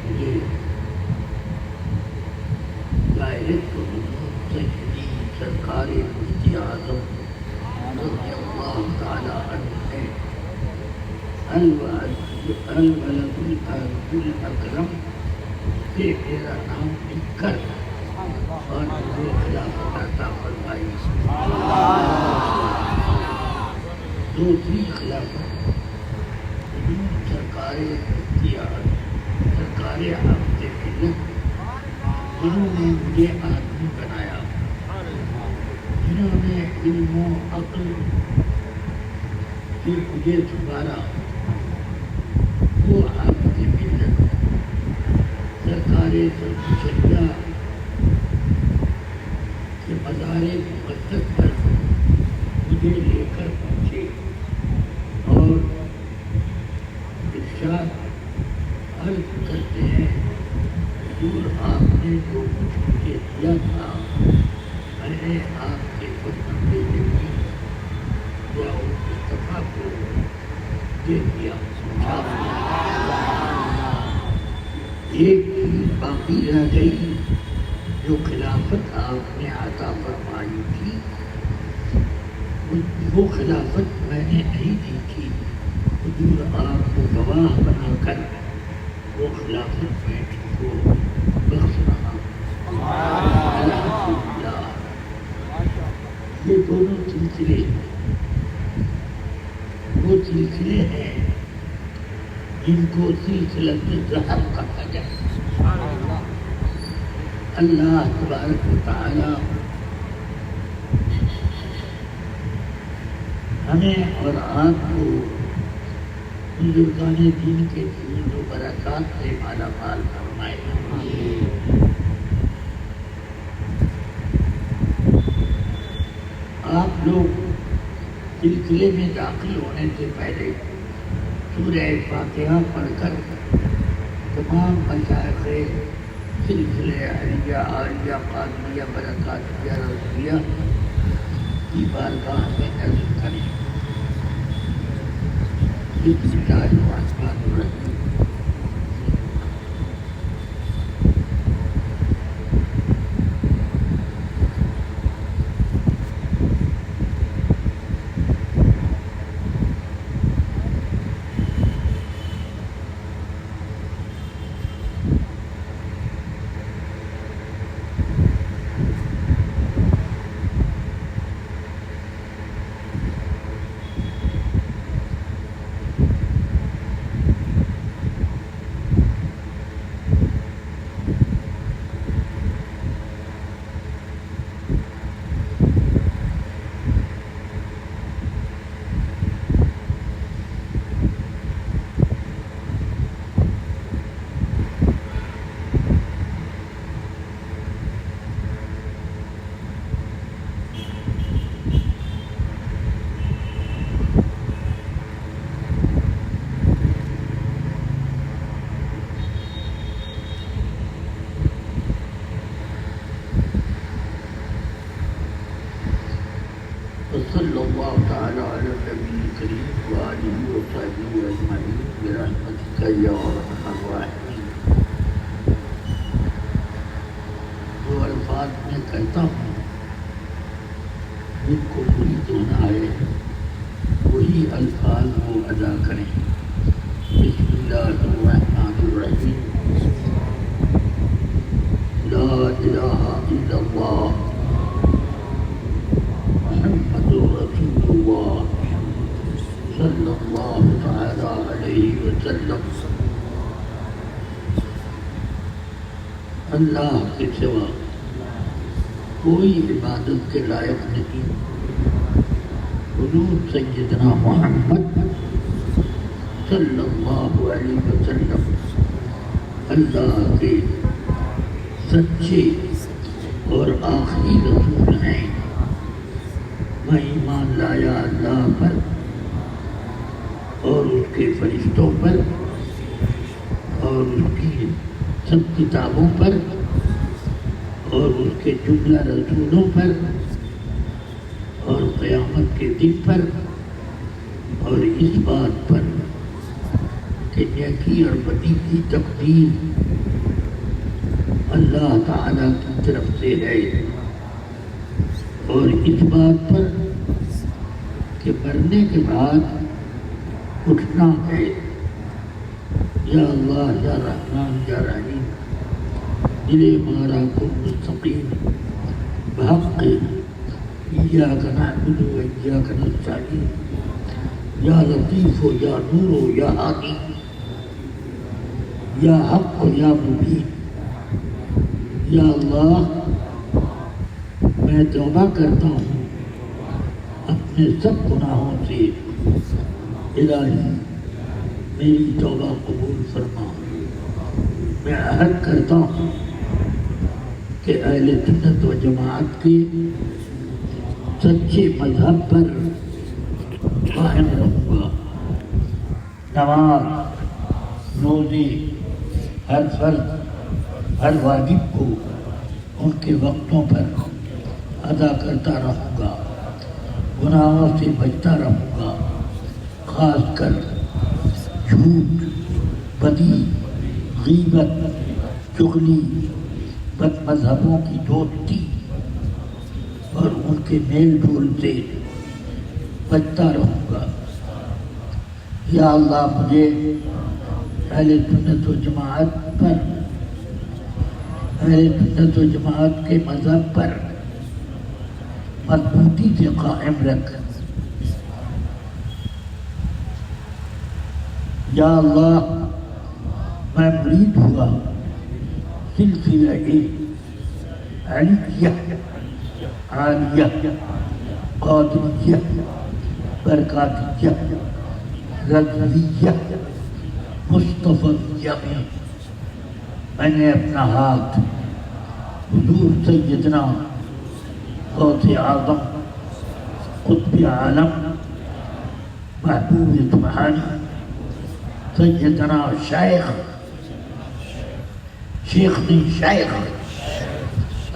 مجھے ڈائریکٹ سیدی سرکار مفتی اعظم رضی اللہ تعالی عنہ نے الولد الاکرم سے میرا نام لکھ کر اور مجھے خلافت عطا فرمائی. دوسری خلافت سرکار مفتی اعظم سرکار حافظ ملت جنہوں نے مجھے آدمی بنایا، جنہوں نے علم و عقل سے مجھے سنبھالا، وہ حافظ ملت سرکار شریعہ کے مزار مقدس پر مجھے لے کر پہنچے اور ارشاد عرض کرتے ہیں، حضور آپ نے جو کچھ مجھے دیا تھا میں نے آپ کے حکم پہ یقین یا مصطفیٰ کو دے دیا. ایک چیز باقی رہ گئی جو خلافت آپ نے عطا فرمائی تھی، وہ خلافت میں نے نہیں دی تھی. حضور آپ کو گواہ بنا کر وہ خلافت میں کو بخش رہا. الحمدللہ. یہ دونوں سلسلے وہ سلسلے ہیں جن کو سلسلۃ الذہب کہا جائے. اللہ تبارک و تعالی ہمیں اور آپ کو بزرگان دین کے فضل و برکات سے مالا مال فرمائے. آپ لوگ سلسلے میں داخل ہونے سے پہلے سورہ فاتحہ پڑھ کر تمام مشائخ سلسلے علیہ عالیہ قادریہ برکاتیہ رضویہ کی بارگاہ میں نظر کریں. بسم اللہ الرحمن الرحیم. صلی اللہ تعالی علی النبی الکریم وآلہ وصحبہ اجمعین برحمتک یا ارحم الراحمین. جو الفاظ میں کہتا ہوں جن کو مرید ہونا ہے وہی الفاظ وہ ادا کریں. بسم اللہ الرحمن الرحیم. لا الہ الا اللہ محمد رسول اللہ صلی اللہ تعالی علیہ وسلم. اللہ کے سوا کوئی عبادت کے لائق نہیں. حضور سیدنا محمد صلی اللہ علیہ وسلم اللہ کے سچے اور آخری رسول ہیں. میں ایمان لایا اللہ پر اور اس کے فرشتوں پر اور اس کی سب کتابوں پر اور اس کے جملہ رسولوں پر اور قیامت کے دن پر اور اس بات پر کہ کہ نیکی اور بدی کی تقدیر اللہ تعالیٰ کی طرف سے ہے، اور اس بات پر کہ مرنے کے بعد اٹھنا ہے۔ یا اللہ یا رحمان یا رحیم، دل ہمارا کو مستقیم بحق ایاک نعبد و ایاک نستعین، یا لطیف و یا نور و یا ہادی، یا حق و یا مبین۔ یا اللہ میں توبہ کرتا ہوں اپنے سب گناہوں سے، الہی میری توبہ قبول فرما۔ میں عہد کرتا ہوں کہ اہل سنت و جماعت کے سچے مذہب پر قائم رہوں گا۔ نماز، روزے، ہر فرض، ہر واجب کو ان کے وقتوں پر ادا کرتا رہوں گا، گناہوں سے بچتا رہوں گا، خاص کر جھوٹ، بدی، غیبت، چغلی، بد مذہبوں کی دوستی اور ان کے میل ڈول سے بچتا رہوں گا۔ یا اللہ مجھے اہل سنت و جماعت پر، اہل سنت و جماعت کے مذہب پر مضبوطی سے قائم رکھ۔ یا اللہ میں مرید ہوا سلسلہ علیہ، عالیہ، قادریہ، برکاتیہ، رضویہ، مصطفیہ میں میں نے اپنا ہاتھ حضور سیدنا غوث اعظم قطب عالم محبوب سبحانی سیدنا شیخ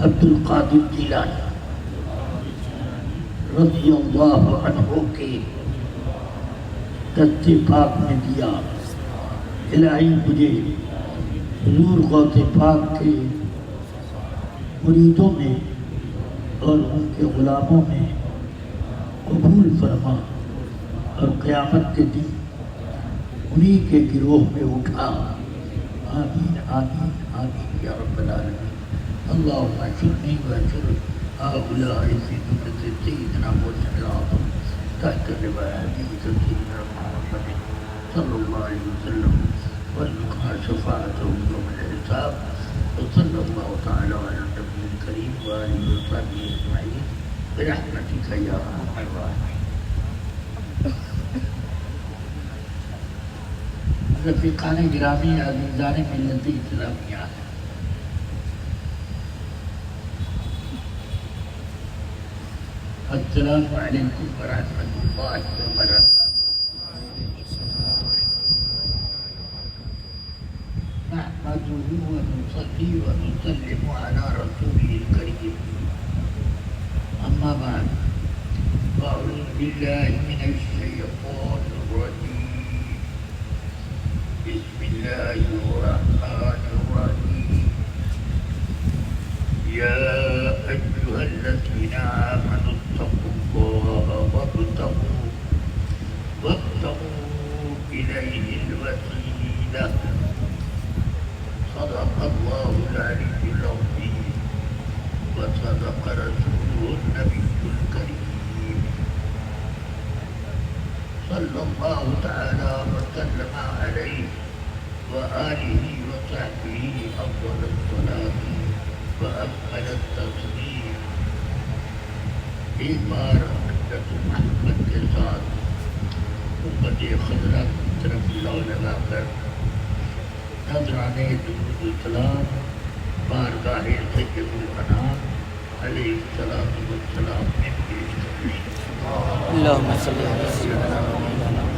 عبد القادر جیلانی رضی اللہ عنہ کے دست پاک میں دیا۔ الہی مجھے حضور غوث پاک کے مریدوں میں اور ان کے غلاموں میں قبول فرما، اور قیامت کے دن انہی کے گروہ میں اٹھا۔ آمین آمین آمین یا رب العالمین۔ اللہم اشرنی و اشر هؤلاء فی زمرۃ سیدنا محمد العظیم تحت لواء حدیث سیدنا محمد صلی اللہ علیہ وسلم، وارزقنا شفاعته یوم الحساب، وصلی اللہ تعالی علی النبی الکریم وآلہ وصحبہ اجمعین برحمتک یا ارحم الراحمین۔ رفیقان گرامی، عزیزان ملت اسلامیہ، السلام علیکم ورحمۃ اللہ وبرکاتہ۔ نحمده ونصلي ونسلم على رسوله الكريم، اما بعد، فاعوذ بالله من الشیطان الرجیم، بسم اللہ الرحمن الرحیم۔ یا ایھا الذین آمنوا اتقوا اللہ وابتغوا الیہ الوسیلہ، صدق اللہ العلی العظیم وصدق رسولہ النبی الکریم، صلی اللہ تعالی وسلم علیہ وآلہ وصحبہ افضل الصلاۃ وأكمل التسلیم۔ ایک بار حضرت محمد کے ساتھ امت خضرا کی طرف لو لگا کر نذرانے درود السلام بارگاہ سید الانام علیہ الصلوۃ والسلام میں پیش کریں۔ اللہم صلی علی سیدنا محمد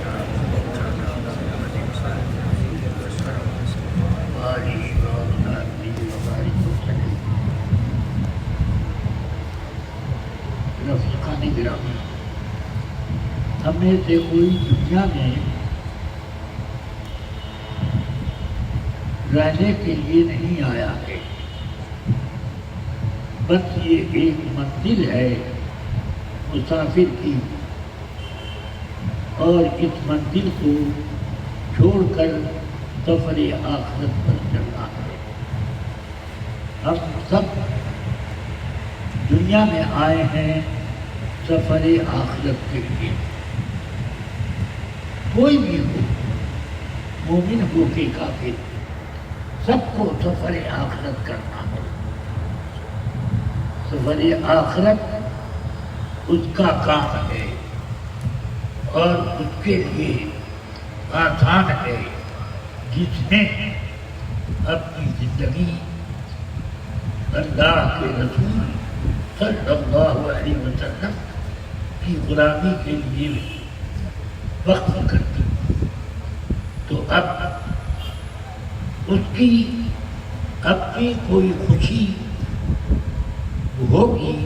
رفیقان گرامی، ہم میں سے کوئی دنیا میں رہنے کے لیے نہیں آیا ہے، بس یہ ایک منزل ہے مسافر کی، اور اس منزل کو چھوڑ کر سفر آخرت پر چلنا ہے۔ ہم سب دنیا میں آئے ہیں سفر آخرت کے لیے، کوئی بھی ہو، مومن ہو کہ کافر، سب کو سفر آخرت کرنا ہے۔ سفر آخرت اس کا کام ہے اور اس کے لیے آسان ہے جس نے اپنی زندگی اللہ کے رسول صلی اللہ علیہ وسلم کی غلامی کے لیے وقف کر دی، تو اب اس کی اپنی کوئی خوشی ہوگی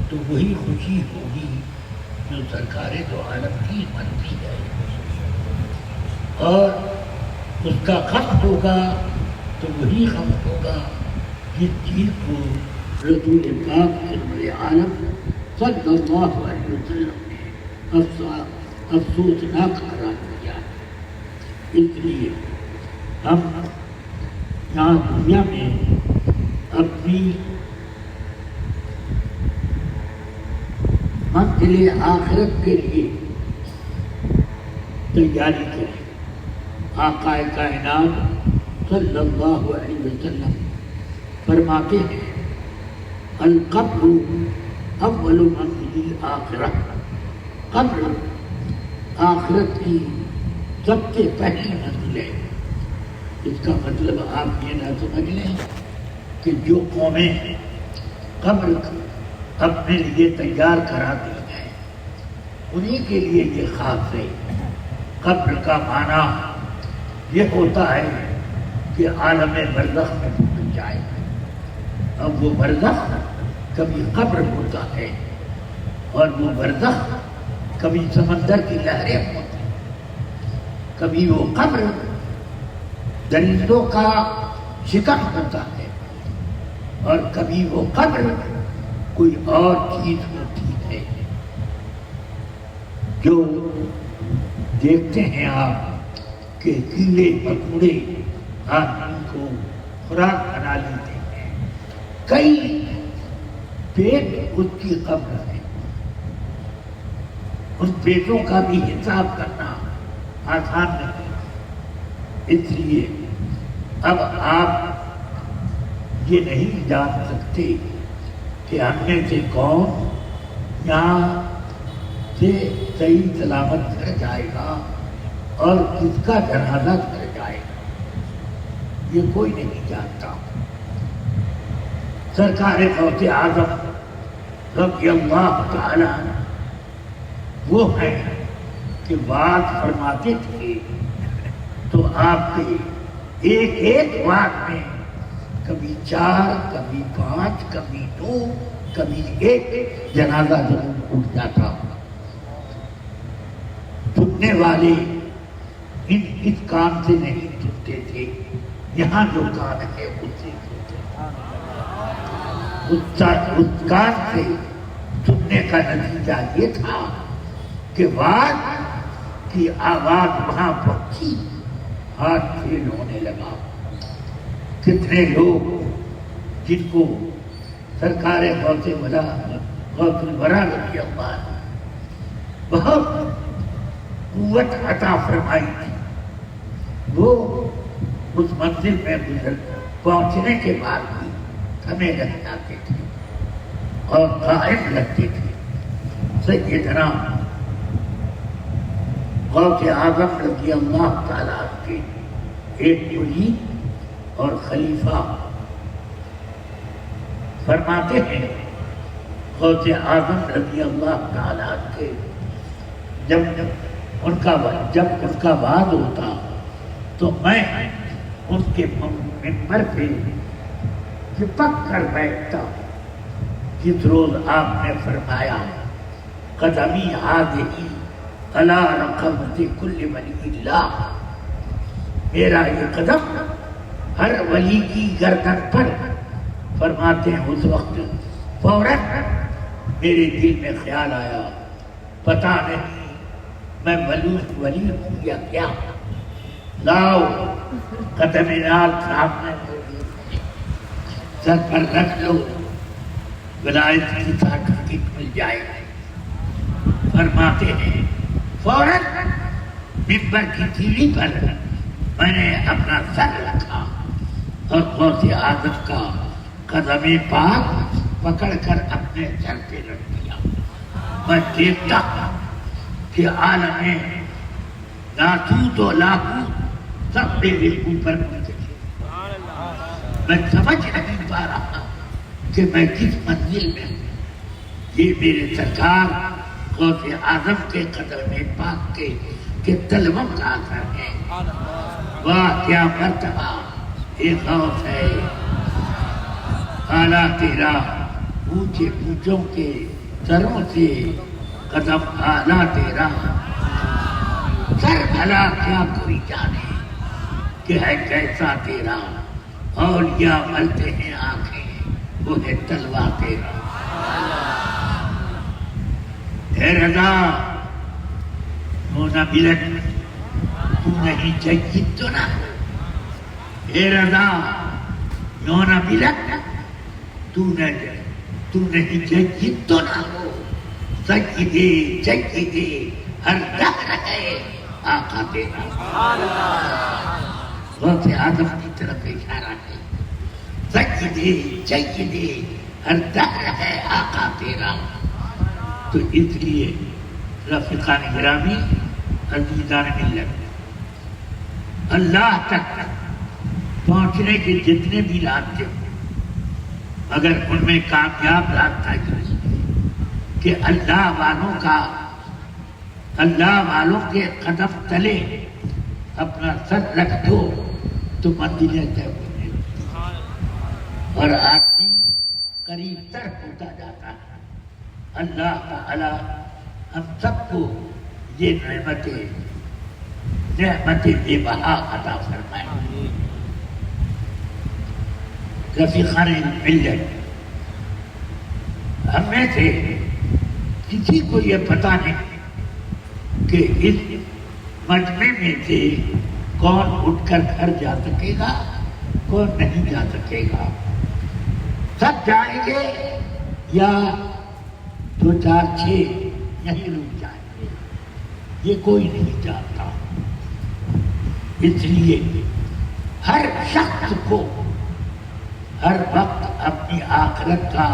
تو وہی خوشی ہوگی جو سرکار دو عالم کی منتی ہے، اور اس کا خط ہوگا تو وہی خط ہوگا جس چیز کو رسول پاک سرور عالم صلی اللہ علیہ وسلم نے افسوسناک قرار دیا ہے۔ اس لیے ہم یہاں دنیا میں اپنی منزل آخرت کے لیے تیاری کریں۔ آقا کائنات صلی اللہ علیہ وسلم فرماتے ہیں القبر اول منزل آخرہ، قبر آخرت کی سب سے پہلی منزل ہے۔ اس کا مطلب آپ یہ نہ سمجھ لیں کہ جو قومیں قبر اپنے لیے تیار کراتی ہیں انہی کے لیے یہ خاص ہے۔ قبر کا معنی یہ ہوتا ہے کہ عالم برزخ میں پہنچ جائے، اب وہ برزخ کبھی قبر ہوتا ہے، اور وہ برزخ کبھی سمندر کی لہریں ہوتی ہیں، کبھی وہ قبر درندوں کا شکم ہوتا ہے، اور کبھی وہ قبر کوئی اور چیز ہوتی ہے۔ جو دیکھتے ہیں آپ کہ کیڑے مکوڑے آدمی کو خوراک بنا لیتے ہیں، کئی پیٹ اس کی قبر ہے، ان پیٹوں کا بھی حساب کرنا آسان نہیں۔ اس لیے اب آپ یہ نہیں جان سکتے کہ ہم میں سے کون یہاں سے صحیح سلامت کر جائے گا اور کس کا جنازہ کر جائے گا، یہ کوئی نہیں جانتا۔ سرکار غوث اعظم رضی اللہ تعالی وہ ہیں کہ بات فرماتے تھے تو آپ کے ایک ایک بات میں کبھی 4، کبھی 5، کبھی 2، کبھی 1 جنازہ ضرور اٹھ جاتا۔ سننے والے اس کام سے نہیں سنتے تھے، یہاں جو کام ہے اس سے سنتے تھے۔ اس کام سے سننے کا نتیجہ یہ تھا کہ بات کی آواز وہاں پہنچی، ہاتھ فیل ہونے لگا۔ کتنے لوگ جن کو سرکار غوث الورا رضی اللہ عنہ بہت قوت عطا فرمائی تھی، وہ اس منزل میں پہنچنے کے بعد بھی ہمیں لگ جاتے تھے اور قائم لگتے تھے۔ سیدنا غوث اعظم رضی اللہ تعالیٰ کے ایک مرید اور خلیفہ فرماتے ہیں غوث اعظم رضی اللہ تعالیٰ کے جب ان کا بعد ہوتا تو میں ان کے منبر پہ چپک کر بیٹھتا۔ جس روز آپ نے فرمایا قدمی ہذہ علی رقبۃ کل ولی اللہ، میرا یہ قدم ہر ولی کی گردن پر فرماتے ہیں اس وقت فوراً میرے دل میں خیال آیا پتا نہیں میں ولی ہوں یا کیا، لاؤ قدم نال سامنے سر پر رکھ لو، ولایت کی سرٹیفکیٹ مل جائے گی۔ فرماتے ہیں فوراً ممبر کی سیڑھی پر میں نے اپنا سر رکھا اور غوث اعظم کا قدم پاک پکڑ کر اپنے سر پہ رکھ دیا۔ میں دیکھتا کہ عالم ناسوت و لاہوت سب میرے اوپر منتشر، میں سمجھ نہیں پا رہا کہ میں کس منزل میں ہوں۔ یہ میرے سرکار غوث اعظم کے قدم پاک کے تلووں کا اثر ہے۔ واہ کیا مرتبہ ایک غوث ہے، اعلیٰ تیرا اونچے اونچوں کے سروں سے قدم اعلیٰ تیرا، سر بھلا کیا کوئی جانے کہ ہے کیسا تیرا، اولیاء ملتے ہیں آنکھیں وہ ہے تلوا تیرا۔ اے رضا ہونا بلند تو نہیں جید تو نہ ہو، اے رضا ہونا بلند تو نہیں جید تو نہ ہو، سجدے سجدے ہر دہر ہے آقا تیرا۔ غوث اعظم کی طرف اشارہ ہے، سجدے سجدے ہر دہر ہے آقا تیرا۔ تو اس لیے رفیقان گرامی، عزیزان ملت، اللہ تک پہنچنے کے جتنے بھی راستے ہوں اگر ان میں کامیاب راستہ یہ کہ اللہ والوں کے قدم تلے اپنا سر رکھ دو تو منزلیں طے ہو جائیں اور آدمی قریب تر ہوتا جاتا ہے۔ اللہ تعالی ہم سب کو یہ نعمتیں بے بہا عطا فرمائے۔ رفیقان ملت، ہم میں سے کسی کو یہ پتا نہیں کہ اس مجمع میں سے کون اٹھ کر گھر جا سکے گا، کون نہیں جا سکے گا۔ سب جائیں گے یا 2 4 6 یہیں رک جائیں گے، یہ کوئی نہیں جانتا۔ اس لیے ہر شخص کو ہر وقت اپنی آخرت کا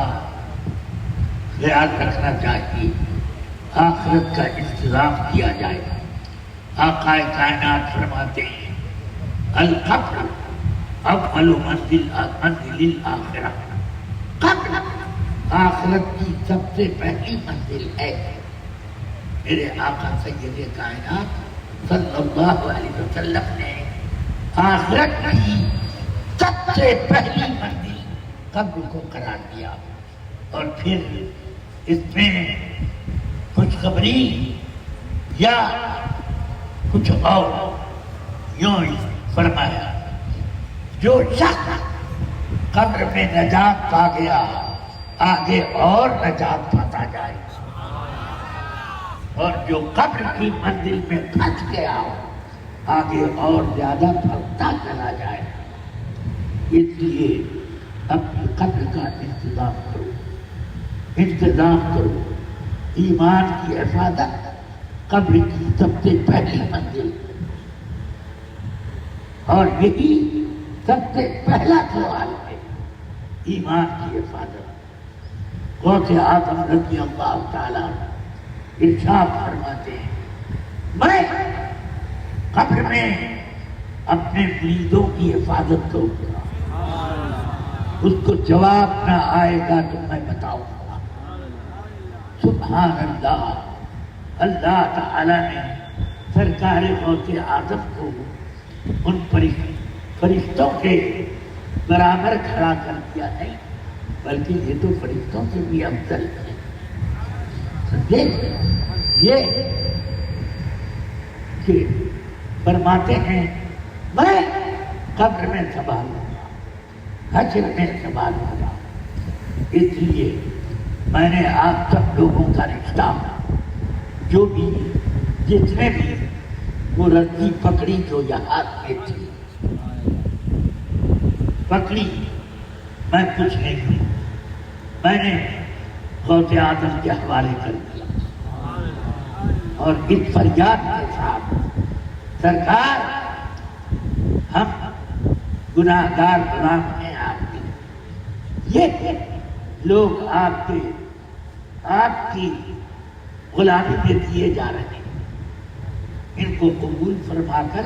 خیال رکھنا چاہیے، آخرت کا انتظام کیا جائے۔ آقا کائنات فرماتے ہیں القبر اول منزل الآخرہ، قبر آخرت کی سب سے پہلی منزل ہے۔ میرے آقا سید کائنات صلی اللہ علیہ وسلم نے آخرت کی سب سے پہلی منزل قبر کو قرار دیا، اور پھر اس میں خوشخبری یا کچھ اور یوں فرمایا جو شخص قبر میں نجات پا گیا آگے اور نجات پاتا جائے، اور جو قبر کی منزل میں پھنس گیا آگے اور زیادہ پھنستا چلا جائے۔ اس لیے اپنی قبر کا انتظام کرو۔ ایمان کی حفاظت قبر کی سب سے پہلی منزل، اور یہی سب سے پہلا سوال ہے، ایمان کی حفاظت۔ غوث اعظم رضی اللہ تعالیٰ ارشاد فرماتے ہیں میں قبر میں اپنے مریدوں کی حفاظت کروں گا، اس کو جواب نہ آئے گا تو میں بتاؤں گا۔ سبحان اللہ، اللہ تعالیٰ نے سرکار غوث اعظم کو ان فرشتوں کے برابر کھڑا کر دیا نہیں، بلکہ یہ تو فرشتوں سے بھی افضل ہے۔ سمجھے؟ یہ کہ فرماتے ہیں میں قبر میں سوال ہوگا، حشر میں سوال ہوگا۔ اس لیے میں نے آپ سب لوگوں کا رشتہ، جو بھی جس نے بھی وہ رسی پکڑی جو یہ ہاتھ میں تھی پکڑی، میں کچھ نہیں ہوں، میں نے غوث اعظم کے حوالے کر دیا اور اس فریاد کے ساتھ سرکار ہم گناہ گار غلام ہیں آپ کے، یہ لوگ آپ کی غلامی میں دیے جا رہے ہیں، ان کو قبول فرما کر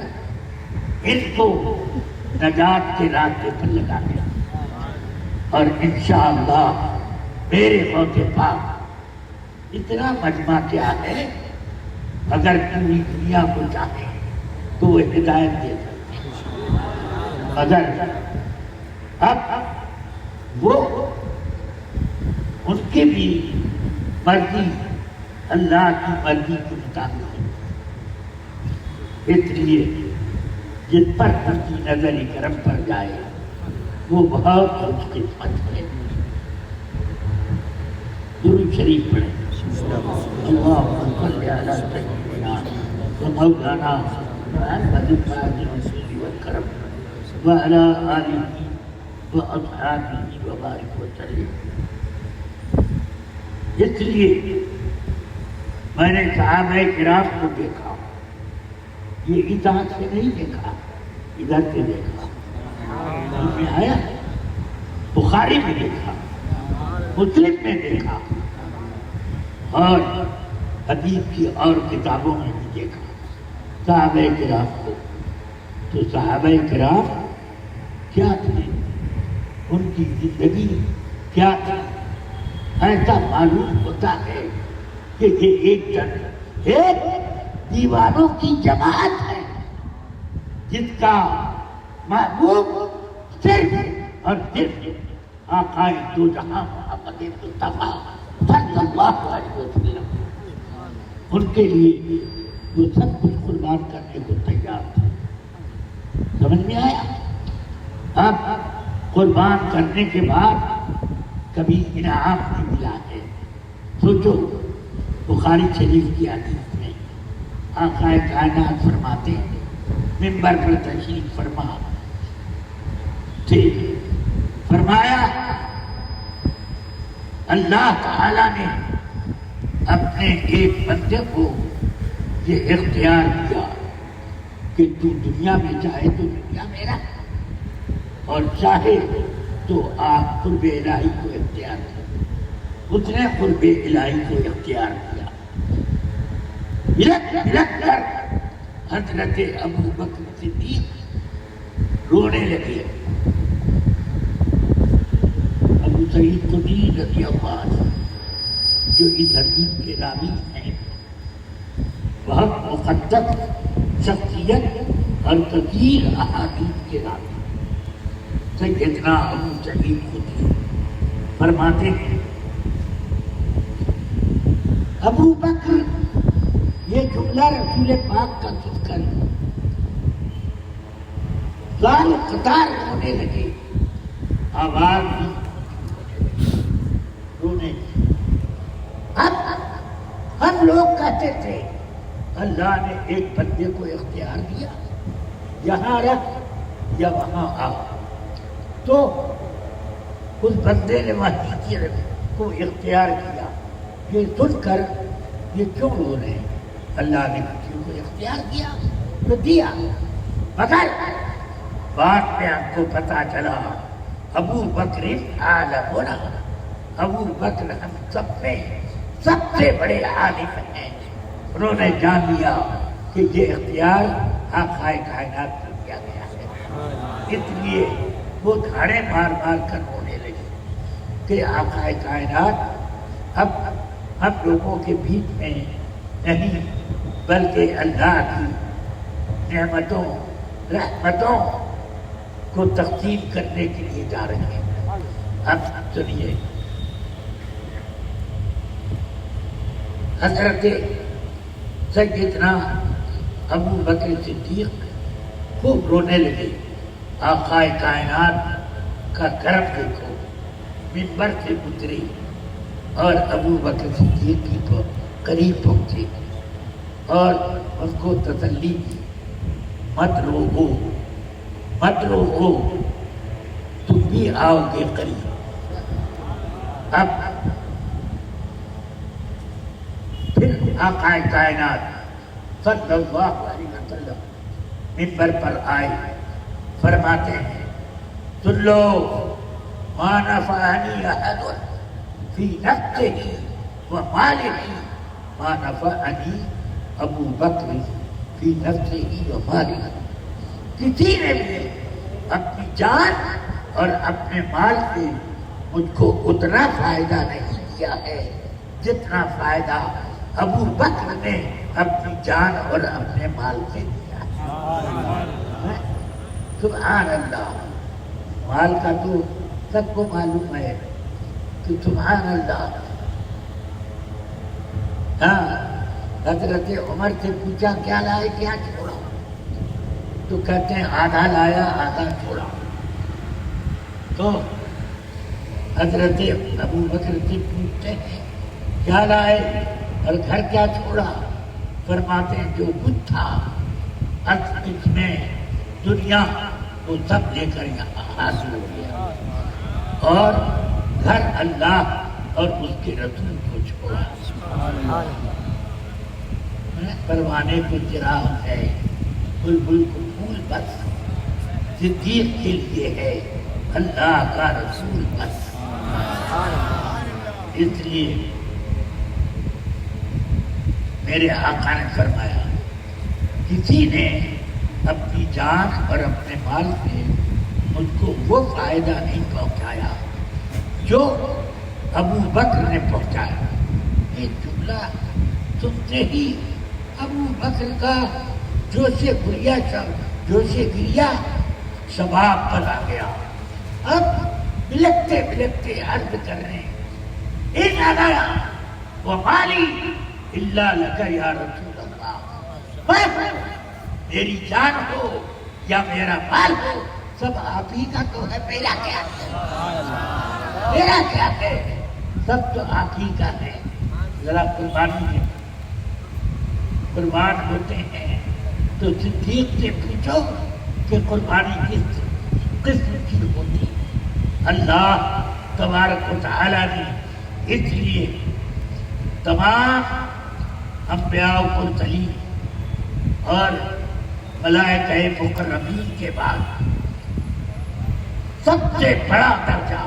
ان کو نجات کے راستے پر لگا دیا، اور انشاءاللہ میرے غوث پاک اتنا مجمع کیا ہے، اگر پوری دنیا کو چاہے تو وہ ہدایت دے سکتے ہیں، اگر اب وہ ان کی بھی مرضی اللہ کی مرضی کے مطابق ہے، اس لیے جس پر ان کی نظر کرم پر جائے وہ بہت خوش قسمت ہے۔ درود شریف پڑھیں۔ اللہم صل علی سیدنا و مولانا محمد الفاتح والکرم وعلی آلہ و اصحابہ وبارک وسلم۔ اس لیے میں نے صحابہ کرام کو دیکھا، یہ ادھر سے نہیں دیکھا، ادھر سے دیکھا، میں آیا بخاری میں دیکھا، مسلم میں دیکھا، اور حدیث کی اور کتابوں میں بھی دیکھا صحابہ کرام کو۔ تو صحابہ کرام کیا تھے، ان کی زندگی کیا تھی، ایسا معلوم ہوتا ہے کہ یہ ایک دیوانوں کی جماعت ہے جس کا محبوب صرف اور صرف آقائے دو جہاں محمد مصطفیٰ صلی اللہ علیہ وسلم، ان کے لیے وہ سب کچھ قربان کرنے کو تیار تھے۔ سمجھ میں آیا؟ اب قربان کرنے کے بعد کبھی انعام نہیں ملا ہے۔ سوچو بخاری شریف کی حدیث میں آقا کائنات فرماتے ہیں، منبر پر تشریف فرما تھے، فرمایا اللہ تعالیٰ نے اپنے ایک بندے کو یہ اختیار دیا کہ تو دنیا میں چاہے تو دنیا میں رہ اور چاہے تو آپ قرب الہی کو اختیار کر۔ اس نے قرب الہی کو اختیار کیا، بلک کر حضرت ابو بکر صدیق رونے لگے۔ ابو سعید خدری رضی اللہ عنہ جو اس حدیث کے راوی ہیں، بہت مقدس شخصیت اور کثیر احادیث کے راوی، سیدنا ابو سعید خدری فرماتے ہیں ابو بکر، یہ جملہ رسول پاک کا ذکر زال قطار ہونے لگے، آواز بھی رونے لگی۔ اب ہم لوگ کہتے تھے اللہ نے ایک بندے کو اختیار دیا، یہاں رکھ یا وہاں آ، تو اس بندے نے وحی کو اختیار کیا۔ یہ سن کر یہ کیوں رو رہے ہیں؟ اللہ نے کسی کو اختیار کیا تو دیا، مگر بعد میں ہم کو پتا چلا ابو بکر عالمنا، ابو بکر ہم سب میں سب سے بڑے عالم ہیں۔ انہوں نے جان لیا کہ یہ اختیار آقا کائنات کو دیا گیا ہے، اس لیے وہ دھاڑے مار مار کر رونے لگے کہ آقا کائنات اب ہم لوگوں کے بیچ میں نہیں، بلکہ اللہ کی نعمتوں رحمتوں کو تقسیم کرنے کے لیے جا رہے ہیں۔ اب سنیے، حضرت سیدنا ابو بکر صدیق خوب رونے لگے آقا کائنات کا کرم دیکھو، منبر سے اتری اور ابو بکر صدیق کی قریب پہنچے اور اس کو تسلی دی، مت روو مت روو، تم بھی آؤ گے قریب۔ اب پھر آقا کائنات صلی اللہ علیہ وسلم منبر پر آئے، فرماتے ہیں سن لو، ما نفعنی احد فی نفسہ و مالہ ما نفعنی ابو بکر فی نفسہ و مالہ، کسی نے بھی اپنی جان اور اپنے مال سے مجھ کو اتنا فائدہ نہیں دیا ہے جتنا فائدہ ابو بکر نے اپنی جان اور اپنے مال سے دیا ہے۔ سبحان اللہ، مال کا تو سب کو معلوم ہے کہ سبحان اللہ۔ ہاں، حضرت عمر سے پوچھا کیا لائے کیا چھوڑا، تو کہتے ہیں آدھا لایا آدھا چھوڑا۔ تو حضرت ابو بکر سے پوچھتے ہیں کیا لائے اور گھر کیا چھوڑا، فرماتے ہیں جو کچھ تھا اس میں دنیا وہ سب لے کر یہاں حاصل ہو گیا، اور گھر اللہ اور اس کے رسول کو چھوڑا۔ پروانے کو چراغ ہے، بلبل کو پھول بس، صدیق کے لیے ہے اللہ کا رسول بس۔ اس لیے میرے آقا نے فرمایا کسی نے اپنی جان اور اپنے مال سے مجھ کو وہ فائدہ نہیں پہنچایا جو ابو بکر نے پہنچایا۔ ایک جملہ سنتے ہی ابو بکر کا جوش گریا شباب پر آ گیا۔ اب بلکتے بلکتے عرض کر رہے ہیں ان انا ومالی الا لک یا رسول اللہ، میری جان ہو یا میرا مال ہو سب آپ ہی کا تو ہے، میرا کیا ہے، میرا کیا ہے، سب تو آپ ہی کا ہے۔ ذرا قربانی میں قربان ہوتے ہیں تو صدیق سے پوچھو کہ قربانی کس قسم کی ہوتی ہے۔ اللہ تبارک و تعالیٰ نے اس لیے تمام انبیاء و مرسلین اور ملائکہ مقربین کے بعد سب سے بڑا درجہ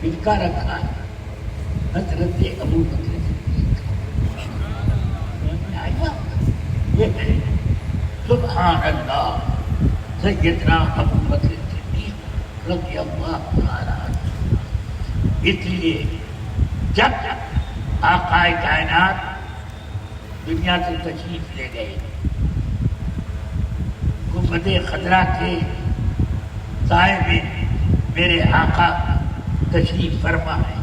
ان کا رکھا ہے حضرت ابو بکر صدیق۔ یہ ہے سبحان اللہ سیدنا ابو بکر صدیق رضی اللہ تعالیٰ عنہ۔ اس لیے جب آقا کائنات دنیا سے تشریف لے گئے، گنبد خضرا کے سائے میں میرے آقا تشریف فرما ہے۔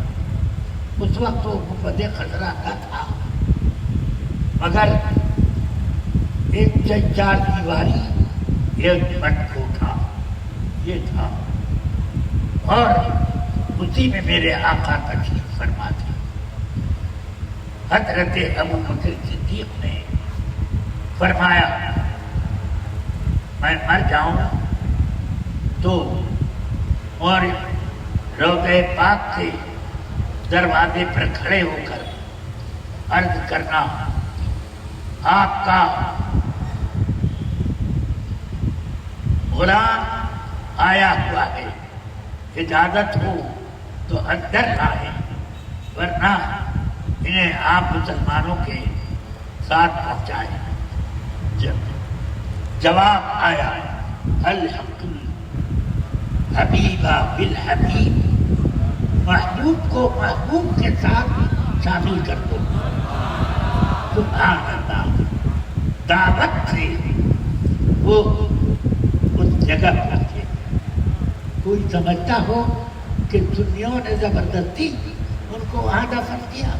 اس وقت وہ گنبد خضرا نہ تھا، مگر ایک چار دیواری ایک مٹ کو تھا، یہ تھا، اور اسی میں میرے آقا تشریف فرما تھا۔ حضرت ابو بکر صدیق نے فرمایا میں مر جاؤں تو اور روضہ پاک کے دروازے پر کھڑے ہو کر عرض کرنا آپ کا غلام آیا ہوا ہے، اجازت ہو تو اندر آئے، ورنہ انہیں آپ مسلمانوں کے ساتھ پہنچائے۔ جواب آیا الحق حبیبہ بالحبیب، محبوب کو محبوب کے ساتھ شامل کر دو۔ سبحان اللہ، دعوت سے وہ اس جگہ پہنچے۔ کوئی سمجھتا ہو کہ سنیوں نے زبردستی ان کو وہاں دفن کیا،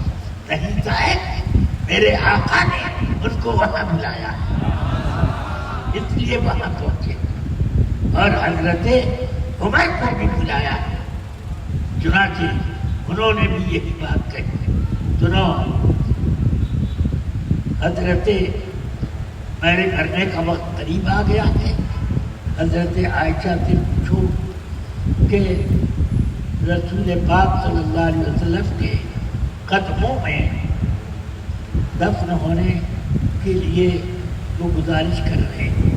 نہیں صاحب، میرے آقا نے ان کو وہاں بلایا، اس لیے وہاں پہنچے۔ اور حضرت عمر کو بھی بلایا، چنانچہ انہوں نے بھی یہی بات کہی، سنو حضرت میرے مرنے کا وقت قریب آ گیا ہے، حضرت عائشہ سے پوچھو کہ رسول پاک صلی اللہ علیہ وسلم کے قدموں میں دفن ہونے کے لیے وہ گزارش کر رہے ہیں۔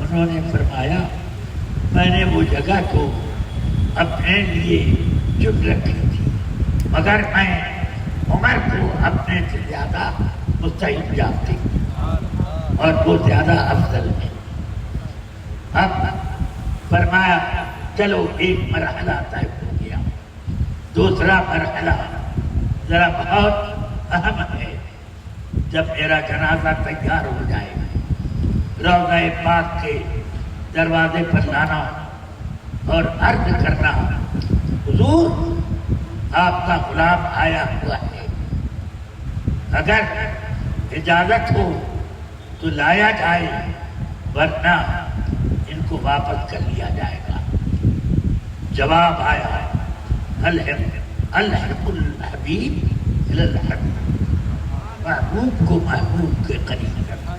انہوں نے فرمایا میں نے وہ جگہ تو اپنے لیے چن رکھی تھی، مگر میں عمر کو اپنے سے زیادہ مستحق جانتی اور وہ زیادہ افضل ہے۔ اب فرمایا چلو ایک مرحلہ طے ہو گیا، دوسرا مرحلہ ذرا بہت اہم ہے، جب میرا جنازہ تیار ہو جائے روضہ پاک کے دروازے پر لانا اور عرض کرنا حضور آپ کا غلام آیا ہوا ہے، اگر اجازت ہو تو لایا جائے ورنہ ان کو واپس کر لیا جائے گا۔ جواب آیا الحق الحبیب الی الحبیب، محبوب کو محبوب کے قریب کرنا۔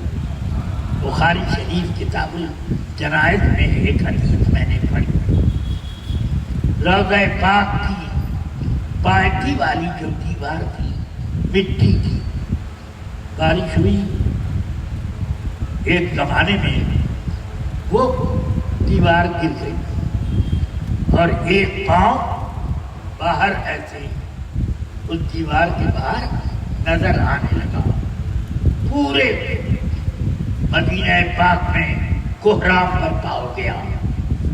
بخاری شریف کتاب الجنائز میں ایک حدیث میں نے پڑھی، روضہ پاک کی پائٹی والی جو دیوار تھی مٹی کی، بارش ہوئی ایک زمانے میں وہ دیوار گر گئی اور ایک پاؤں باہر ایسے اس دیوار کے باہر نظر آنے لگا۔ پورے مدینہ پاک میں کوہرام برپا ہو گیا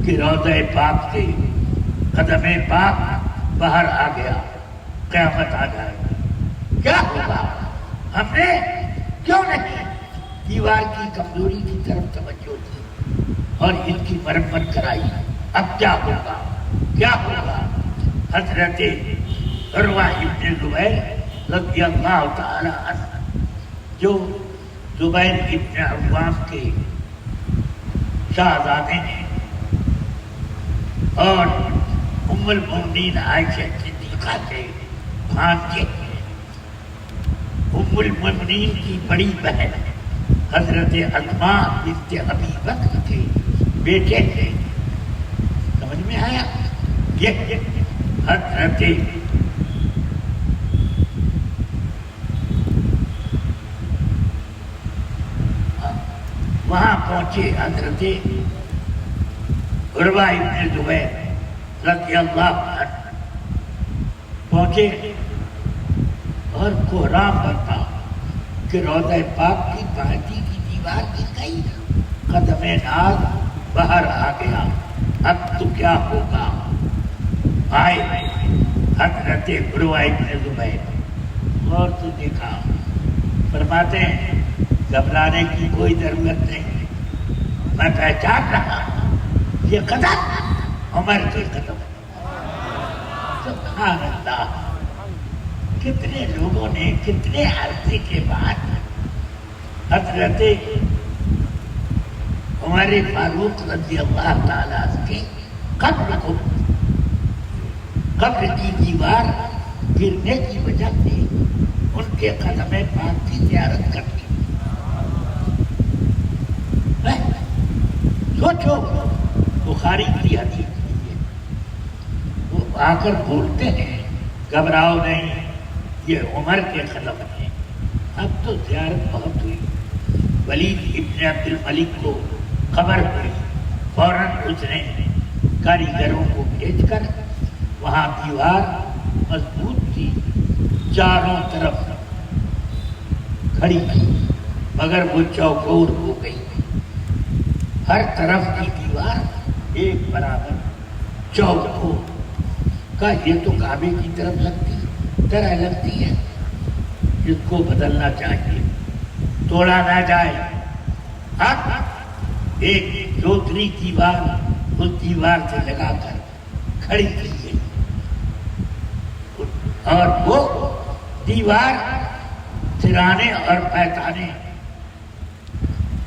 کہ روضہ پاک سے قدم پاک باہر آ گیا، قیامت آ جائے گی، کیا ہوگا؟ ہم نے کیوں نہیں دیوار کی کمزوری کی طرف توجہ دی اور ان کی مرمت کرائی؟ اب کیا ہوگا؟ کیا ہوگا؟ حضرت عروہ ابن زبیر رضی اللہ تعالی عنہ، جو زبیر ابن عوام کے شہزادے ہیں اور ام المؤمنین عائشہ صدیقہ کے بھانجے ہیں، ام المؤمنین کی بڑی بہن حضرت اسماء بنت ابی بکر کے بیٹے تھے۔ سمجھ میں آیا؟ یہ حضرت وہاں پہنچے حضرت عروہ ابن زبیر رضی اللہ عنہ پہنچے اور کوہرام برپا کہ روضہ پاک کی پارٹی کی دیوار گر گئی، قدم ناز باہر آ گیا، اب تو کیا ہوگا؟ آئے حضرت عروہ ابن زبیر اور تو دیکھا، فرماتے ہیں گھبرانے کی کوئی ضرورت نہیں، میں پہچان رہا ہوں یہ قدم عمر کے قدم۔ سبحان اللہ، کتنے لوگوں نے کتنے عرصے کے بعد حضرت عمر فاروق رضی اللہ تعالیٰ کے قبر کی دیوار گرنے کی وجہ سے ان کے قدم پاک کی زیارت کرتی۔ سوچو بخاری کی حدیث ہے، وہ آ کر بولتے ہیں گھبراؤ نہیں، یہ عمر کے قدم ہیں۔ اب تو زیارت بہت ہوئی، ولید ابن عبد الملک کو خبر ہوئی، فوراً اس نے کاریگروں کو بھیج کر وہاں دیوار مضبوط تھی چاروں طرف کھڑی کی، مگر وہ چوکور ہو گئی، ہر طرف کی دیوار ایک برابر چوکور کا، یہ تو کعبے کی طرح لگتی ہے، جس کو بدلنا چاہیے، توڑا نہ جائے۔ اب ایک دوسری دیوار اس دیوار سے لگا کر کھڑی کی گئی اور وہ دیوار سرانے اور پیتانے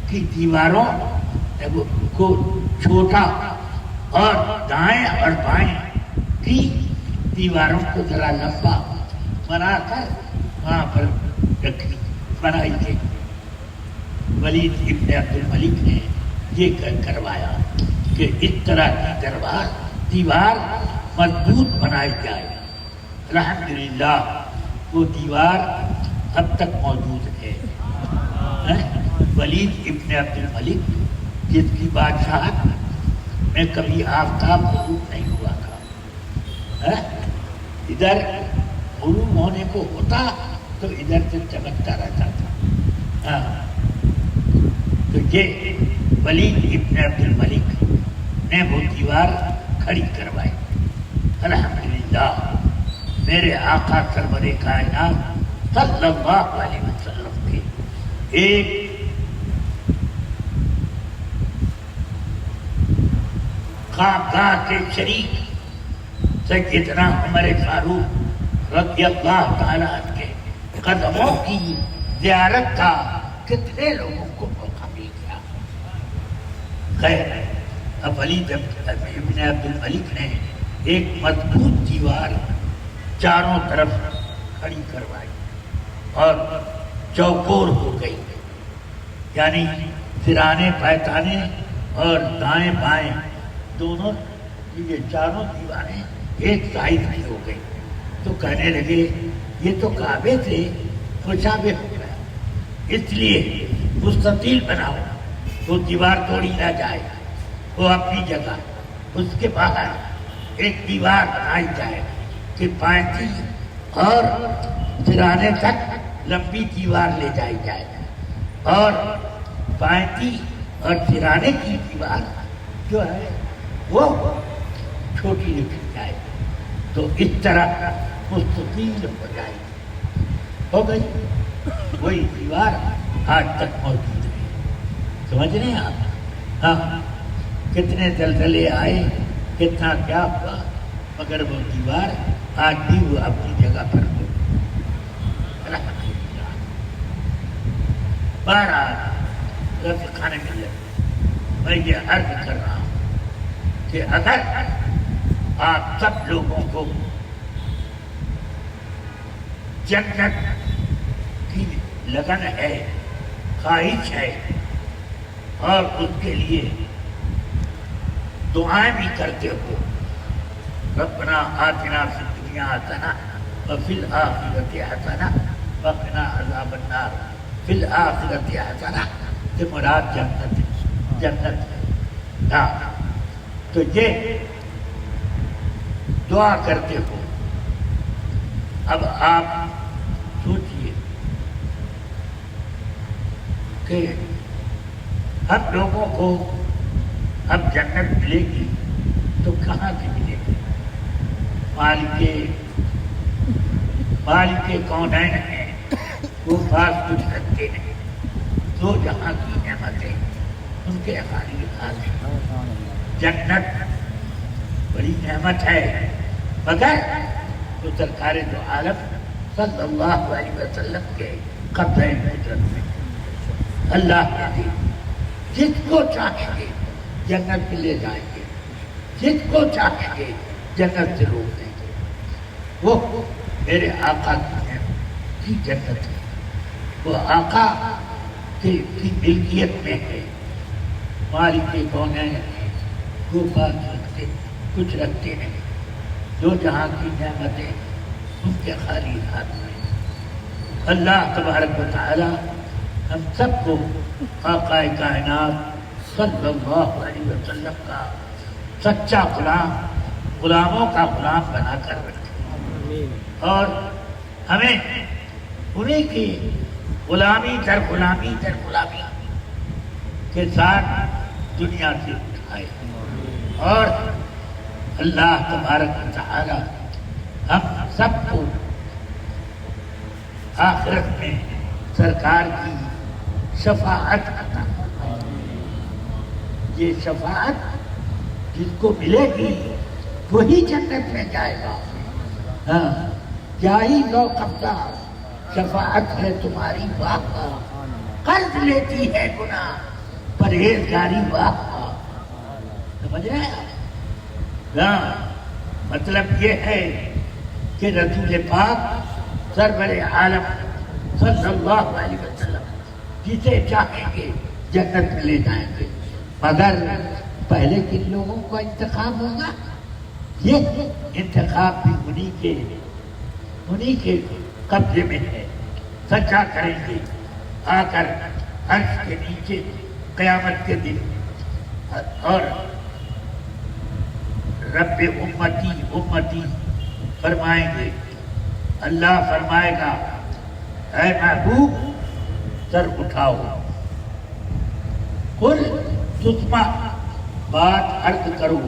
کی دیواروں کو چھوٹا اور دائیں اور بائیں کی دیواروں کو ذرا لمبا بنا کر وہاں پر بنائی تھی. ولید ابن عبد الملک نے یہ کروایا کہ اس طرح کی دیوار مضبوط بنائی جائے. الحمدللہ وہ دیوار اب تک موجود ہے. ولید ابن عبد الملک جس کی بادشاہت میں کبھی آفتاب غروب نہیں ہوا تھا. ادھر غروب ہونے کو ہوتا تو ادھر سے چمکتا رہتا تھا. تو یہ ولید ابن عبد الملک نے وہ دیوار کھڑی کروائی. الحمدللہ میرے آقا سرور کائنات صلی اللہ علیہ وسلم کے ایک خانقاہ کے شریک سیدنا عمر فاروق رضی اللہ تعالیٰ عنہ کے قدموں کی زیارت کا کتنے لوگوں کو موقع مل گیا. خیر اب ولید ابن عبد الملک نے ایک مضبوط دیوار چاروں طرف کھڑی کروائی اور چوکور ہو گئی. یعنی سرانے پیتانے اور دائیں بائیں دونوں یہ چاروں دیواریں ایک سائز میں ہو گئی. تو کہنے لگے یہ تو کعبے سے مشابہ ہو گیا, اس لیے مستطیل بناؤ. وہ دیوار توڑی نہ جائے, وہ اپنی جگہ اس کے باہر ایک دیوار بنائی جائے کہ پائتی اور سرانے تک لمبی دیوار لے جائی جائے اور پائتی اور سرانے کی دیوار جو ہے وہ چھوٹی لکھی جائے. تو اس طرح مستطیل ہو جائے. ہو گئی وہی دیوار آج تک موجود ہے. سمجھ رہے ہیں آپ؟ ہاں کتنے زلزلے آئے, کتنا کیا ہوا, مگر وہ دیوار آج بھی وہ اپنی جگہ پر ہو. بہرحال رفیقان ملت میں یہ عرض کر رہا ہوں کہ اگر آپ سب لوگوں کو جنت کی لگن ہے, خواہش ہے اور اس کے لیے دعائیں بھی کرتے ہو, ربنا آتنا فی الدنیا حسنہ وفی الآخرۃ حسنہ وقنا عذاب النار. فی الآخرۃ حسنہ سے مراد جنت ہے. تو یہ دعا کرتے ہو. اب آپ سوچئے کہ ہم لوگوں کو اب جنت ملے گی تو کہاں سے ملے گی؟ مالک کونین ہیں, وہ پاس کچھ رکھتے نہیں. دو جہاں کی نعمتیں ان کے خالی ہاتھ ہیں. جنت بڑی نعمت ہے مگر تو سرکار دو عالم صلی اللہ علیہ وسلم کے قبضہ قدرت میں اللہ نے دی. جس کو چاہیں گے جنت میں لے جائیں گے, جس کو چاہیں گے جنت سے روک دیں گے. وہ میرے آقا کی جنت ہے, وہ آقا کی ملکیت میں ہے. مالک کونین ہے, وہ بات رکھتے کچھ رکھتے نہیں. جو جہاں کی نعمتیں ان کے خالی ہاتھ میں. اللہ تبارک و تعالی ہم سب کو آقا کائنات صلی اللہ علیہ وسلم کا سچا غلام, غلاموں کا غلام بنا کر رکھے اور ہمیں انہیں کی غلامی در غلامی کے ساتھ دنیا سے اٹھائے. اور اللہ تبارک و تعالی ہم سب کو آخرت میں سرکار کی شفاعت عطا فرمائے. یہ شفاعت جس کو ملے گی وہی جنت میں جائے گا. ہاں کیا ہی لو قبضہ شفاعت ہے تمہاری واہ, قرض لیتی ہے گناہ پرہیزگاری واہ. سمجھ رہے ہیں؟ مطلب یہ ہے کہ رسول پاک سرور عالم صلی اللہ علیہ وسلم جسے چاہیں گے جنت میں لے جائیں گے، مگر پہلے کن لوگوں کا انتخاب ہوگا؟ یہ انتخاب بھی انہی کے قبضے میں ہے۔ سچا کریں گے آ کر عرش کے نیچے قیامت کے دن، اور رب امتی امتی فرمائیں گے۔ اللہ فرمائے گا اے محبوب سر اٹھاؤ، قل تسمع، بات عرض کرو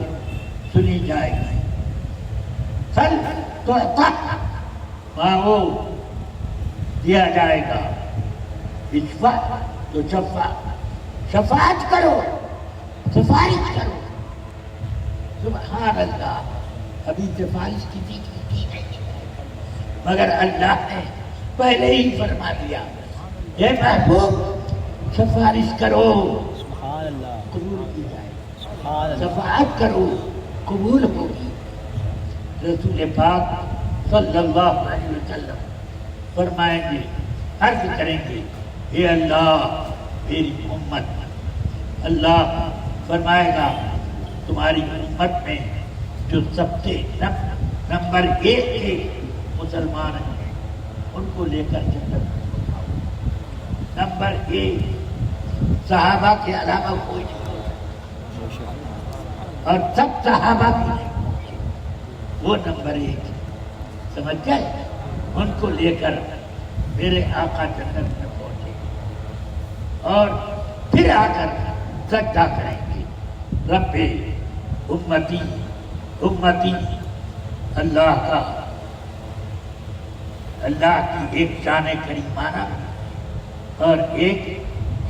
سنی جائے گی، سل تعطا، مانگو دیا جائے گا، اشفع تو شفاعت کرو، سفارش کرو۔ سبحان اللہ، ابھی سفارش کسی کی نہیں ہے، مگر اللہ نے پہلے ہی فرما دیا اے محبوب سفارش کرو قبول کی جائے، شفاعت کرو قبول ہوگی۔ رسول پاک صلی اللہ علیہ وسلم فرمائیں گے، عرض کریں گے اے اللہ میری امت، اللہ فرمائے گا تمہاری امت میں جو سب سے نمبر 1 کے مسلمان ہیں ان کو لے کر جنت میں اٹھاؤ۔ نمبر 1 صحابہ کے علاوہ کوئی نہیں ہوگا، اور سب صحابہ بھی نہیں پہنچے، وہ نمبر 1 سمجھ گئے؟ ان کو لے کر میرے آقا جنت میں پہنچے اور پھر آ کر سجدہ کریں گے، رب امتی امتی۔ اللہ کی ایک شان کریمانہ اور ایک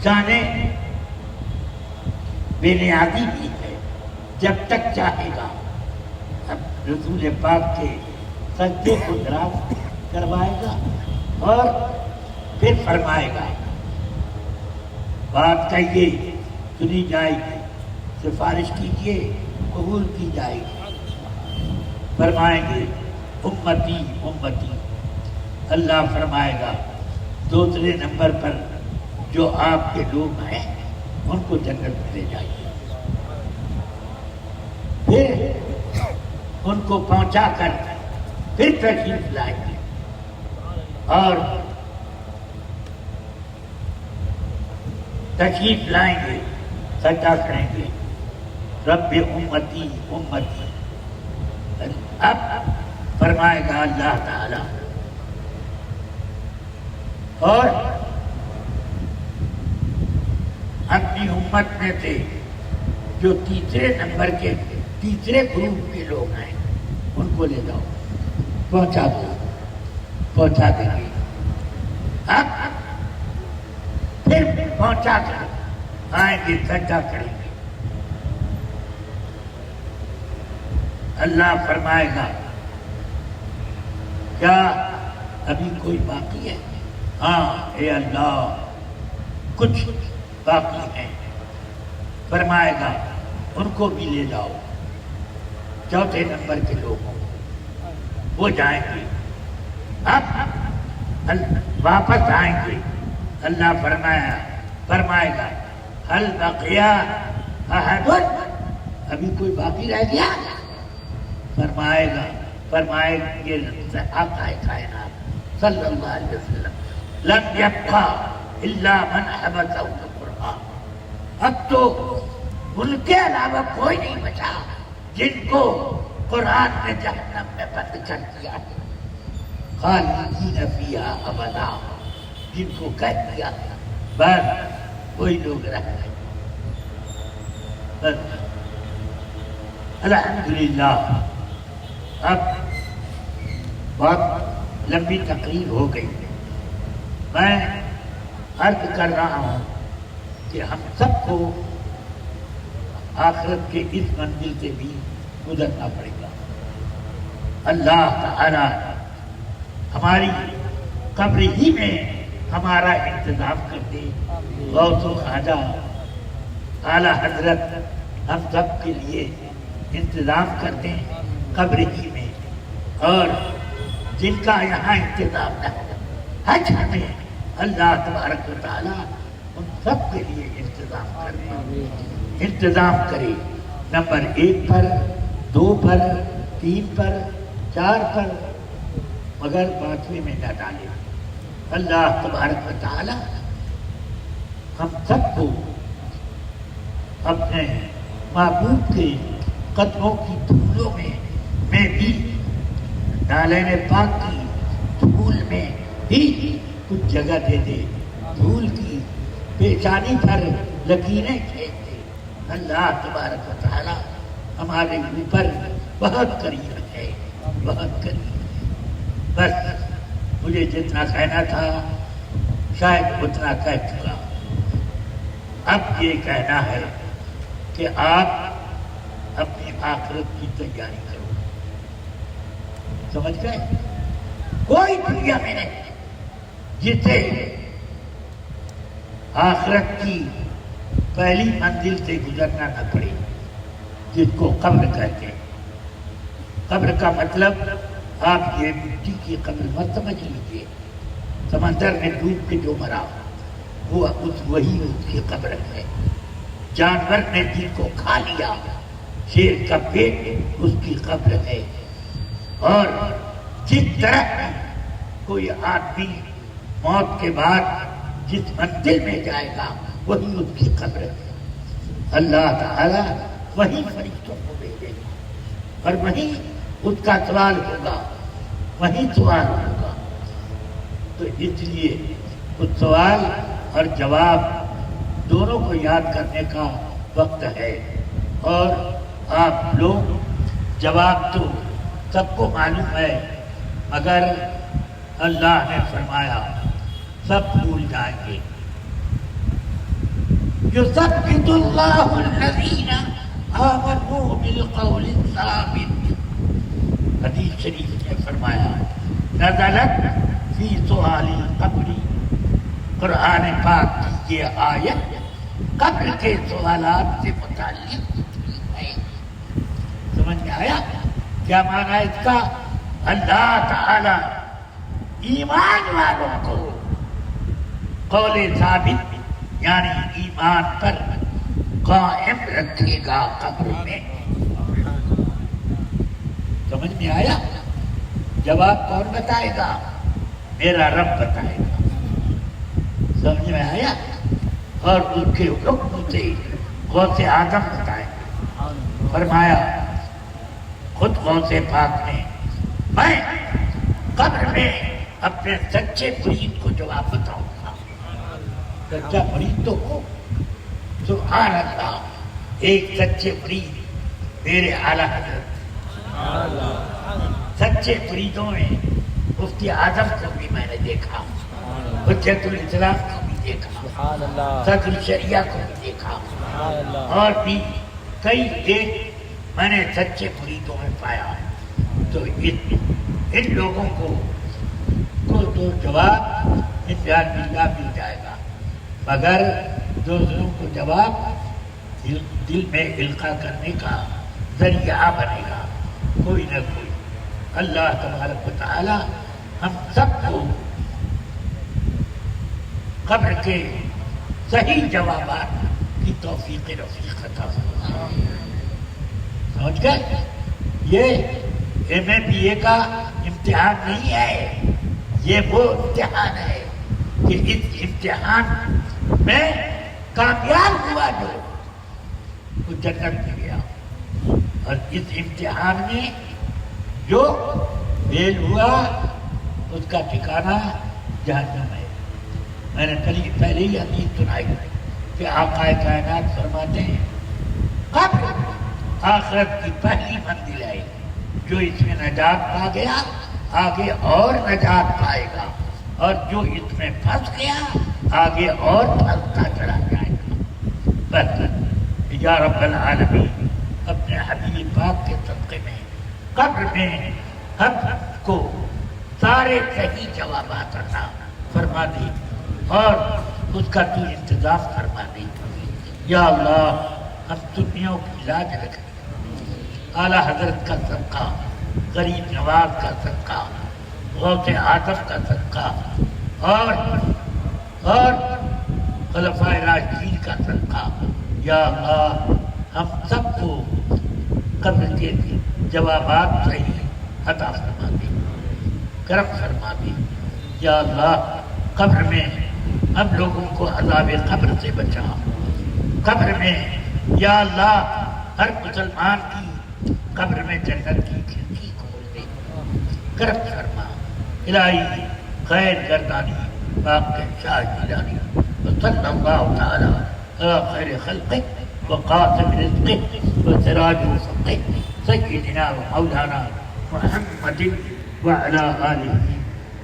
شان بے نیازی بھی ہے، جب تک چاہے گا اب رسول پاک کے سجدے کو دراز کروائے گا اور پھر فرمائے گا بات کہیے سنی جائے گی، سفارش کیجیے قبول کی جائے گی۔ فرمائیں گے امتی امتی، اللہ فرمائے گا دوسرے نمبر پر جو آپ کے لوگ ہیں ان کو جنت میں لے جائیے، پھر ان کو پہنچا کر پھر تشریف لائیں گے اور تشریف لائیں گے، سجدہ کریں گے رب امتی امتی۔ اب فرمائے گا اللہ تعالی اور اپنی امت میں سے جو تیسرے نمبر کے تیسرے گروپ کے لوگ ہیں ان کو لے جاؤ، پہنچا دیں گے۔ اب پھر پہنچا کر آئیں گے، سجدہ کریں گے، اللہ فرمائے گا کیا ابھی کوئی باقی ہے؟ ہاں اے اللہ کچھ باقی ہیں۔ فرمائے گا ان کو بھی لے جاؤ، چوتھے نمبر کے لوگوں وہ جائیں گے، اب واپس آئیں گے، اللہ فرمائے گا ہل بقیا احد، ابھی کوئی باقی رہ گیا؟ فرمائے گے آقا کائنات صلی اللہ علیہ وسلم لم یبقى الا من حبسه القرآن، اب تو ان کے علاوہ کوئی نہیں بچا جن کو قرآن نے جہنم میں بند کر دیا ہے، خالدین فیہا ابدا، جن کو کہہ دیا بس وہی لوگ رہ گئے۔ بس الحمدللہ اب بہت لمبی تقریر ہو گئی، میں عرض کر رہا ہوں کہ ہم سب کو آخرت کے اس منزل سے بھی گزرنا پڑے گا۔ اللہ تعالی ہماری قبر ہی میں ہمارا انتظام کر دے۔ غوث و خواجہ اعلی حضرت ہم سب کے لیے انتظام کر دیں قبر ہی میں، اور جن کا یہاں انتظام نہ ہو حج میں اللہ تبارک و تعالی ان سب کے لیے انتظام کر دیں، انتظام کرے، نمبر 1 پر، 2 پر، 3 پر، 4 پر، مگر 5ویں میں نہ ڈالے۔ اللہ تبارک و تعالی ہم سب کو اپنے محبوب کے قدموں کی دھولوں میں بھی، نالین پاک کی دھول میں بھی کچھ جگہ دے دے، دھول کی پیشانی پر لکیریں کھینچ دے۔ اللہ تبارک و تعالی ہمارے اوپر بہت قریب ہے، بہت قریب ہے۔ بس مجھے جتنا کہنا تھا شاید اتنا کہہ چکا۔ اب یہ کہنا ہے کہ آپ اپنی آخرت کی تیاری کرو۔ سمجھ گئے؟ کوئی دنیا میں نہیں جسے آخرت کی پہلی منزل سے گزرنا نہ پڑے، جس کو قبر کہتے ہیں۔ قبر کا مطلب آپ یہ مٹی کی قبر مت سمجھ لیجیے، سمندر میں ڈوب کے جو مرا وہ وہی اس کی قبر ہے۔ جانور نے جن کو کھا لیا، شیر کا پیٹ اس کی قبر ہے۔ اور جس طرح کوئی آدمی موت کے بعد جس منزل میں جائے گا وہی اس کی قبر ہے۔ اللہ تعالی وہی فرشتوں کو بھیجے گا اور وہیں اس کا سوال ہوگا، وہیں سوال ہوگا۔ تو اس لیے اس سوال اور جواب دونوں کو یاد کرنے کا وقت ہے۔ اور آپ لوگ جواب تو سب کو معلوم ہے، مگر اللہ نے فرمایا سب بھول جائیں گے۔ یثبت اللہ الذین آمنوا بالقول الثابت، حدیث شریف نے فرمایا نزلت فی سؤال القبر، قرآن پاک کی یہ آیت قبر کے سوالات سے متعلق ہے۔ سمجھ میں آیا کیا معنی اس کا؟ اللہ تعالی ایمان والوں کو قول ثابت یعنی ایمان پر قائم رکھے گا قبر میں۔ سمجھ میں آیا؟ جواب کون بتائے گا؟ میرا رب بتائے گا۔ سمجھ میں آیا؟ اور اس کے حکم سے غوث اعظم بتائے گا۔ فرمایا خود غوث پاک نے میں قبر میں اپنے سچے مرید کو جواب بتاؤں گا۔ سچا مرید تو ہو، سبحان اللہ، ایک سچے مرید میرے اعلیٰ حضرت۔ سچے مریدوں میں مفتی اعظم کو بھی میں نے دیکھا، حجت الاسلام کو بھی دیکھا، صدر شریعہ کو بھی دیکھا، اور بھی کئی ایک میں نے سچے مریدوں میں پایا۔ تو ان لوگوں کو تو جواب انتہا باللہ مل جائے گا، مگر دوسروں کو جواب دل میں القاء کرنے کا ذریعہ بنے گا کوئی نہ کوئی۔ اللہ تبارک و تعالی ہم سب کو قبر کے صحیح جوابات کی توفیق رفیق عطا فرمائے۔ سمجھ گئے؟ یہ MA BA کا امتحان نہیں ہے، یہ وہ امتحان ہے کہ اس امتحان میں کامیاب ہوا جو وہ جنت میں گیا، اور اس امتحان میں جو فیل ہوا اس کا ٹھکانہ جہنم ہے۔ میں نے پہلے ہی حدیث سنائی کہ آقا کائنات فرماتے ہیں قبر آخرت کی پہلی منزل ہے، جو اس میں نجات پا گیا آگے اور نجات پائے گا، اور جو اس میں پھنس گیا آگے اور پھنستا چلا جائے گا۔ بس یا رب العالمین اپنے حبیب پاک کے صدقے میں قبر میں ہم کو سارے صحیح جوابات عطا فرما دی، اور اس کا تو انتظام فرما دی۔ یا اللہ ہم دنیا کی لاج رکھیں، اعلیٰ حضرت کا صدقہ، غریب نواز کا صدقہ، غوث آدم کا صدقہ، اور خلفائے راشدین کا صدقہ، یا اللہ ہم سب کو قبر کے جوابات صحیح عطا فرما دے، کرم فرما دے۔ یا اللہ قبر میں ہم لوگوں کو عذاب قبر سے بچا، قبر میں یا اللہ ہر مسلمان کی قبر میں جنت کی کھڑکی کھول دے، کرم فرما الہی، خیر گردانی باق شاہ جیلانی، وصلی اللہ تعالی علی خیر خلقہ وقاسم رزقہ وسراج فقہ سیدنا ومولانا محمد وعلی آلہ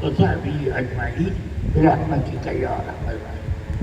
وصحبہ اجمعین برحمتک یا ارحم الراحمین۔